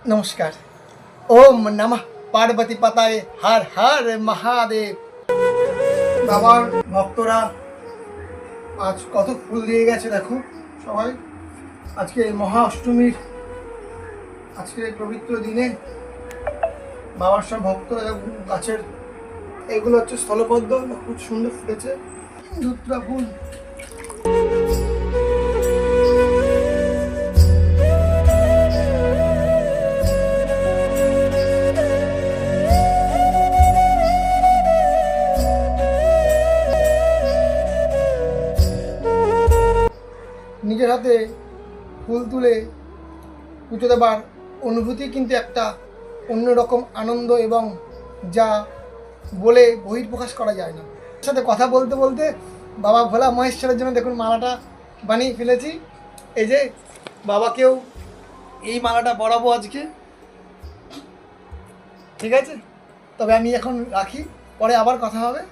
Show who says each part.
Speaker 1: নমস্কার। ওম নমঃ পার্বতী পাতায় হর হর মহাদেব। বাবার ভক্তরা আজ কত ফুল দিয়ে গেছে দেখো সবাই। আজকে মহা অষ্টমীর আজকে পবিত্র দিনে বাবার সব ভক্তরা গাছের এগুলো হচ্ছে স্থলপদ্ম, খুব সুন্দর ফুটেছে ধুত্রা ফুল। নিজের হাতে ফুল তুলে পুজো দেবার অনুভূতি কিন্তু একটা অন্যরকম আনন্দ, এবং যা বলে বহির্প্রকাশ করা যায় না। এর সাথে কথা বলতে বলতে বাবা ভোলা মহেশ্বরের জন্য দেখুন মালাটা বানিয়ে ফেলেছি। এই যে বাবাকেও এই মালাটা পরাবো আজকে, ঠিক আছে? তবে আমি এখন রাখি, পরে আবার কথা হবে।